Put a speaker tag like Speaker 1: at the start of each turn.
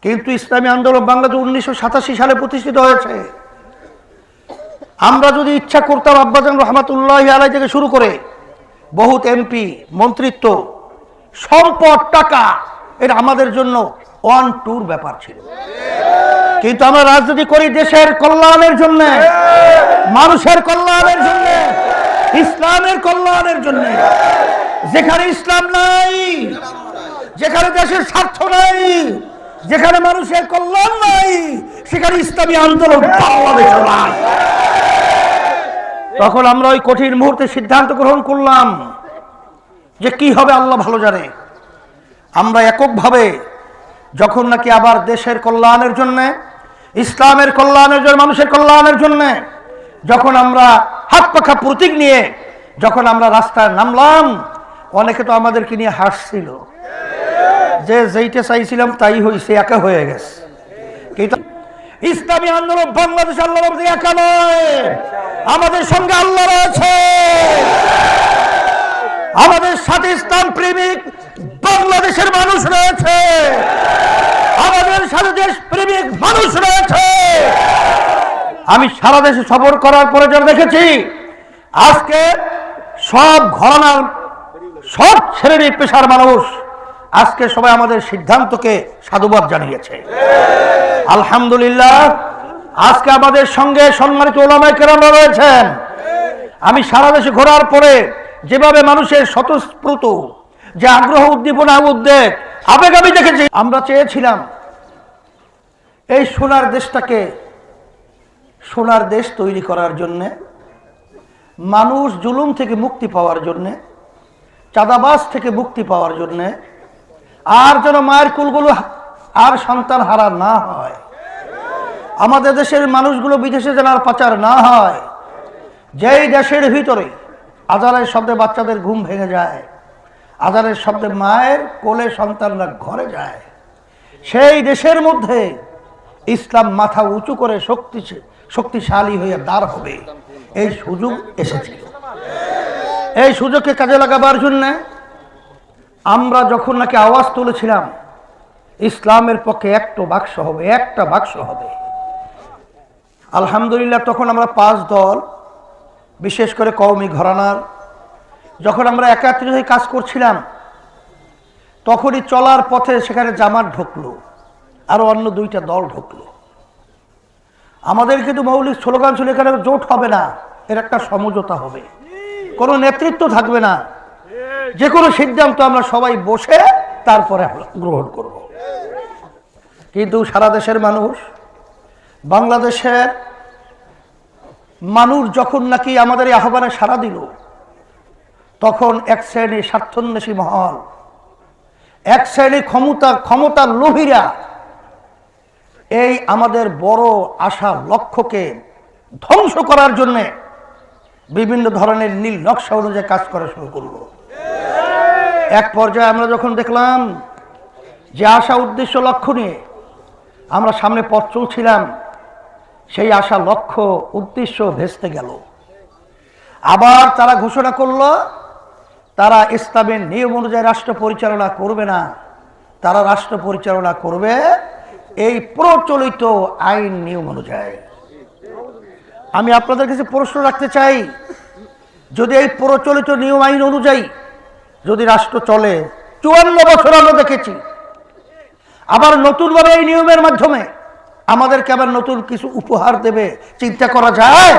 Speaker 1: কিন্তু ইসলামী আন্দোলন বাংলাদেশ 1987 সালে প্রতিষ্ঠিত হয়েছে। আমরা যদি ইচ্ছা করতাম, আব্বাজান রহমাতুল্লাহি আলাইহি থেকে শুরু করে বহুত এমপি, মন্ত্রিত্ব, সম্পদ, টাকা, এটা আমাদের জন্য ওয়ান টুর ব্যাপার ছিল। কিন্তু আমরা রাজনীতি করি দেশের কল্যাণের জন্য, মানুষের কল্যাণের জন্য, ইসলামের কল্যাণের জন্য। যেখানে ইসলাম নাই, যেখানে দেশের স্বার্থ নাই, যেখানে মানুষের কল্যাণ নাই, সেখানে ইসলামী আন্দোলন বাংলাদেশে নাই। তখন আমরা ওই কঠিন মুহূর্তে সিদ্ধান্ত গ্রহণ করলাম যে কি হবে আল্লাহ ভালো জানে। আমরা এককভাবে যখন নাকি আবার দেশের কল্যাণের জন্য, ইসলামের কল্যাণের জন্য, মানুষের কল্যাণের জন্য যখন আমরা হাত পাখা প্রতীক নিয়ে যখন আমরা রাস্তায় নামলাম, অনেকে তো আমাদেরকে নিয়ে হাসছিল যে যেইটা চাইছিলাম তাই হয়েছে, একা হয়ে গেছে। কিন্তু ইসলামী আন্দোলন বাংলাদেশ আল্লাহর মধ্যে একা নয়, আমাদের সঙ্গে আল্লাহ রয়েছে, আমাদের সাথে ইসলাম প্রেমিক বাংলাদেশের মানুষ রয়েছে, আমাদের সাথে দেশ প্রেমিক মানুষ রয়েছে। আমি সারা দেশে সফর করার পরে যারা দেখেছি, আজকে সব ঘরানার, সব শ্রেণীর পেশার মানুষ আজকে সবাই আমাদের সিদ্ধান্তকে সাধুবাদ জানিয়েছে। আলহামদুলিল্লাহ, আজকে আমাদের সঙ্গে সম্মানিত উলামায়ে কেরাম রয়েছেন। আমি সারা দেশে ঘোরার পরে যেভাবে মানুষের স্বতঃস্ফূর্ত যে আগ্রহ, উদ্দীপনা, উদ্বেগ, আবেগ আমি দেখেছি। আমরা চেয়েছিলাম এই সোনার দেশটাকে সোনার দেশ তৈরি করার জন্যে, মানুষ জুলুম থেকে মুক্তি পাওয়ার জন্যে, চাঁদাবাজ থেকে মুক্তি পাওয়ার জন্যে, আর যেন মায়ের কুলগুলো আর সন্তান হারা না হয়, আমাদের দেশের মানুষগুলো বিদেশে যেন আর পাচার না হয়। যেই দেশের ভিতরে আজানের শব্দে বাচ্চাদের ঘুম ভেঙে যায়, আজানের শব্দে মায়ের কোলে সন্তানরা ঘরে যায়, সেই দেশের মধ্যে ইসলাম মাথা উঁচু করে শক্তিশালী হয়ে দাঁড় হবে, এই সুযোগ এসেছিল। এই সুযোগকে কাজে লাগাবার জন্য আমরা যখন নাকি আওয়াজ তুলেছিলাম ইসলামের পক্ষে একটা বাক্স হবে, একটা বাক্স হবে, আলহামদুলিল্লাহ তখন আমরা 5 দল, বিশেষ করে কওমি ঘরানার, যখন আমরা একাত্রিত হয়ে কাজ করছিলাম, তখনই চলার পথে সেখানে জামাত ঢুকলো, আরো অন্য 2টা দল ঢুকলো। আমাদের কিন্তু মৌলিক স্লোগান ছিল এখানে জোট হবে না, এর একটা সমঝোতা হবে, কোনো নেতৃত্ব থাকবে না, যে কোনো সিদ্ধান্ত আমরা সবাই বসে তারপরে গ্রহণ করব। কিন্তু সারা দেশের মানুষ, বাংলাদেশের মানুষ যখন নাকি আমাদের এই আহ্বানে সাড়া দিল, তখন এক শ্রেণীর স্বার্থন্বেষী মহল, এক শ্রেণীর ক্ষমতার লোভীরা এই আমাদের বড় আশা লক্ষ্যকে ধ্বংস করার জন্য বিভিন্ন ধরনের নীল নকশা অনুযায়ী কাজ করা শুরু করলো। এক পর্যায়ে আমরা যখন দেখলাম যে আশা, উদ্দেশ্য, লক্ষ্য নিয়ে আমরা সামনে পথ চলছিলাম, সেই আশা, লক্ষ্য, উদ্দেশ্য ভেস্তে গেল। আবার তারা ঘোষণা করলো তারা ইসলামের নিয়ম অনুযায়ী রাষ্ট্র পরিচালনা করবে না, তারা রাষ্ট্র পরিচালনা করবে এই প্রচলিত আইন নিয়ম অনুযায়ী। আমি আপনাদের কাছে প্রশ্ন রাখতে চাই, যদি এই প্রচলিত নিয়ম আইন অনুযায়ী যদি রাষ্ট্র চলে, 54 বছর আমরা দেখেছি, আবার নতুনভাবে এই নিয়মের মাধ্যমে আমাদেরকে আবার নতুন কিছু উপহার দেবে, চিন্তা করা যায়?